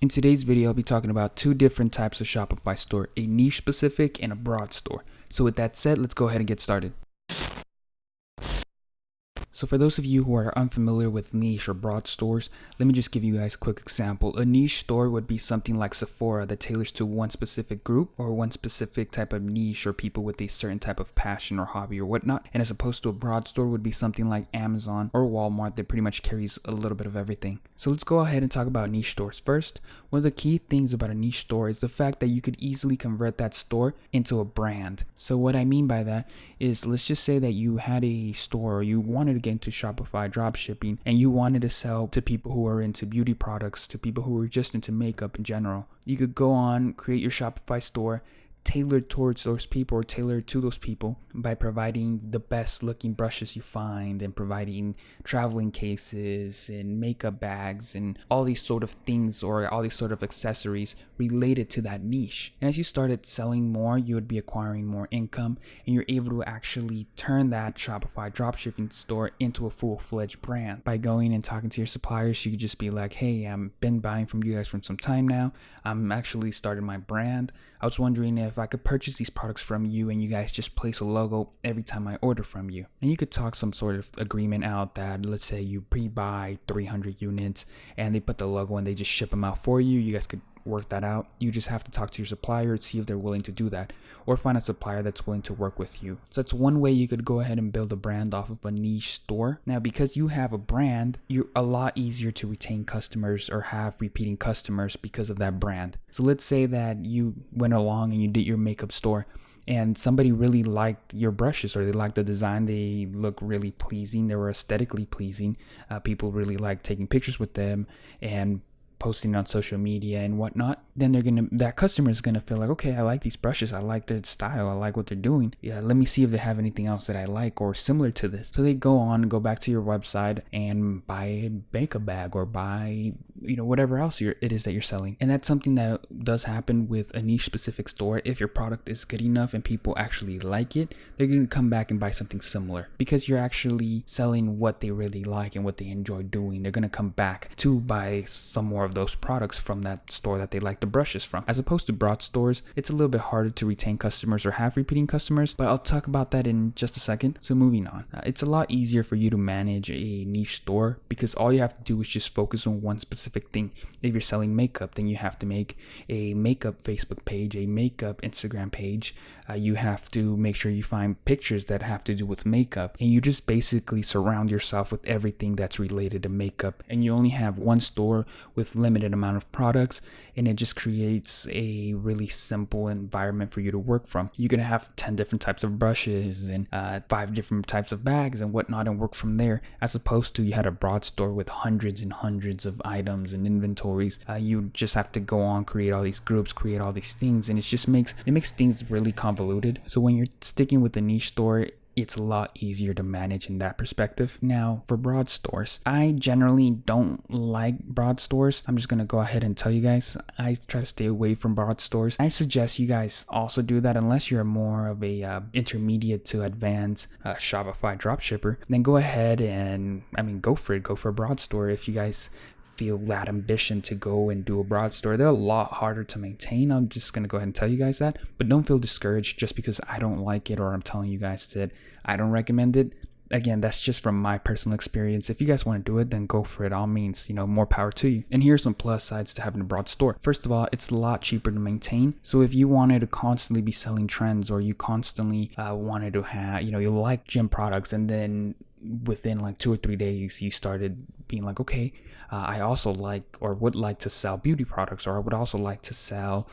In today's video, I'll be talking about two different types of Shopify store, a niche specific and a broad store. So with that said, let's go ahead and get started. So for those of you who are unfamiliar with niche or broad stores, let me just give you guys a quick example. A niche store would be something like Sephora that tailors to one specific group or one specific type of niche or people with a certain type of passion or hobby or whatnot. And as opposed to a broad store would be something like Amazon or Walmart that pretty much carries a little bit of everything. So let's go ahead and talk about niche stores. First, one of the key things about a niche store is the fact that you could easily convert that store into a brand. So what I mean by that is, let's just say that you had a store or you wanted to get into Shopify Dropshipping and you wanted to sell to people who are into beauty products, to people who are just into makeup in general. You could go on, create your Shopify store tailored towards those people or tailored to those people by providing the best looking brushes you find and providing traveling cases and makeup bags and all these sort of things or all these sort of accessories related to that niche. And as you started selling more, you would be acquiring more income and you're able to actually turn that Shopify dropshipping store into a full-fledged brand. By going and talking to your suppliers, you could just be like, hey, I've been buying from you guys for some time now. I'm actually starting my brand. I was wondering if I could purchase these products from you and you guys just place a logo every time I order from you. And you could talk some sort of agreement out that, let's say you pre-buy 300 units and they put the logo and they just ship them out for you. You guys could work that out. You just have to talk to your supplier and see if they're willing to do that, or find a supplier that's willing to work with you. So that's one way you could go ahead and build a brand off of a niche store. Now, because you have a brand, you're a lot easier to retain customers or have repeating customers because of that brand. So let's say that you went along and you did your makeup store and somebody really liked your brushes or they liked the design. They look really pleasing. They were aesthetically pleasing. People really like taking pictures with them and posting on social media and whatnot. Then that customer is gonna feel like, okay, I like these brushes, I like their style, I like what they're doing. Yeah, let me see if they have anything else that I like or similar to this. So they go back to your website and buy a makeup bag or buy, whatever else it is that you're selling. And that's something that does happen with a niche specific store. If your product is good enough and people actually like it, they're gonna come back and buy something similar because you're actually selling what they really like and what they enjoy doing. They're gonna come back to buy some more of those products from that store that they like the brushes from. As opposed to broad stores, it's a little bit harder to retain customers or have repeating customers, but I'll talk about that in just a second. So moving on, it's a lot easier for you to manage a niche store because all you have to do is just focus on one specific thing. If you're selling makeup, then you have to make a makeup Facebook page, a makeup Instagram page. You have to make sure you find pictures that have to do with makeup, and you just basically surround yourself with everything that's related to makeup. And you only have one store with limited amount of products, and it just creates a really simple environment for you to work from. You can have 10 different types of brushes and 5 different types of bags and whatnot and work from there, as opposed to you had a broad store with hundreds and hundreds of items and inventories. You just have to go on, create all these groups, create all these things, and it just makes things really convoluted. So when you're sticking with the niche store, it's a lot easier to manage in that perspective. Now, for broad stores, I generally don't like broad stores. I'm just going to go ahead and tell you guys, I try to stay away from broad stores. I suggest you guys also do that unless you're more of a intermediate to advanced Shopify dropshipper. Then go ahead and, go for it. Go for a broad store if you guys feel that ambition to go and do a broad store. They're a lot harder to maintain. I'm just going to go ahead and tell you guys that, but don't feel discouraged just because I don't like it or I'm telling you guys that I don't recommend it. Again, that's just from my personal experience. If you guys want to do it, then go for it. All means, more power to you. And here's some plus sides to having a broad store. First of all, it's a lot cheaper to maintain. So if you wanted to constantly be selling trends or you constantly wanted to have, you like gym products, and then within like 2 or 3 days, you started being like, okay, I also like or would like to sell beauty products, or I would also like to sell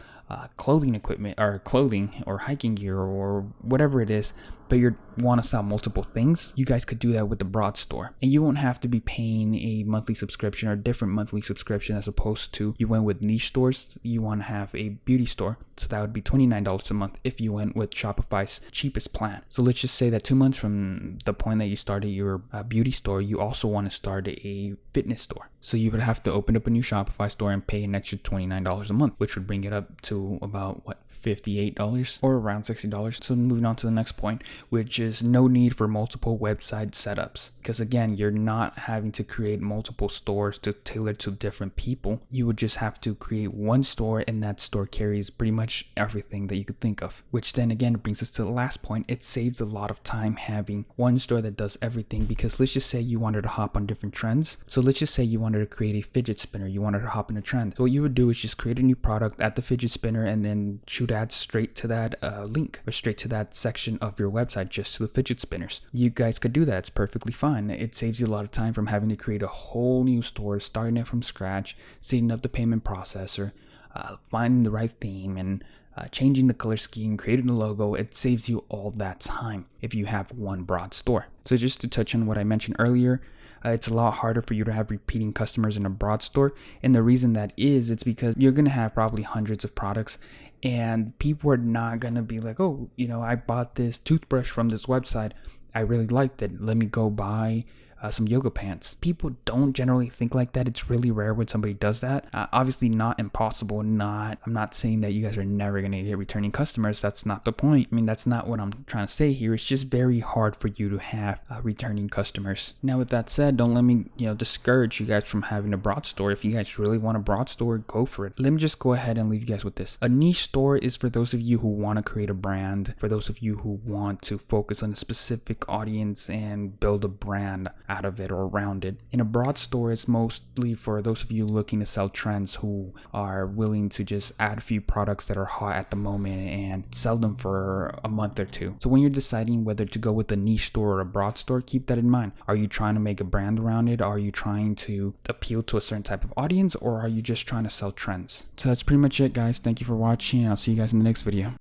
clothing equipment or clothing or hiking gear or whatever it is, but you want to sell multiple things. You guys could do that with the broad store, and you won't have to be paying a monthly subscription or different monthly subscription, as opposed to you went with niche stores. You want to have a beauty store, so that would be $29 a month if you went with Shopify's cheapest plan. So let's just say that 2 months from the point that you started your beauty store, you also want to start a a fitness store. So you would have to open up a new Shopify store and pay an extra $29 a month, which would bring it up to about $58 or around $60. So moving on to the next point, which is no need for multiple website setups. Because again, you're not having to create multiple stores to tailor to different people. You would just have to create one store, and that store carries pretty much everything that you could think of. Which then again brings us to the last point. It saves a lot of time having one store that does everything, because let's just say you wanted to hop on different trends. So let's just say you wanted to create a fidget spinner, you wanted to hop in a trend. So what you would do is just create a new product at the fidget spinner and then shoot ads straight to that link, or straight to that section of your website, just to the fidget spinners. You guys could do that. It's perfectly fine. It saves you a lot of time from having to create a whole new store, starting it from scratch, setting up the payment processor, finding the right theme, and changing the color scheme, creating the logo. It saves you all that time if you have one broad store. So just to touch on what I mentioned earlier, it's a lot harder for you to have repeating customers in a broad store. And the reason that is, it's because you're going to have probably hundreds of products, and people are not going to be like, oh, I bought this toothbrush from this website. I really liked it. Let me go buy some yoga pants. People don't generally think like that. It's really rare when somebody does that. Obviously not impossible. I'm not saying that you guys are never going to get returning customers. That's not the point. I mean, that's not what I'm trying to say here. It's just very hard for you to have returning customers. Now, with that said, don't let me discourage you guys from having a broad store. If you guys really want a broad store, go for it. Let me just go ahead and leave you guys with this. A niche store is for those of you who want to create a brand, for those of you who want to focus on a specific audience and build a brand out of it or around it. In a broad store, is mostly for those of you looking to sell trends, who are willing to just add a few products that are hot at the moment and sell them for a month or two. So when you're deciding whether to go with a niche store or a broad store, keep that in mind. Are you trying to make a brand around it? Are you trying to appeal to a certain type of audience, or are you just trying to sell trends? So that's pretty much it, guys. Thank you for watching, and I'll see you guys in the next video.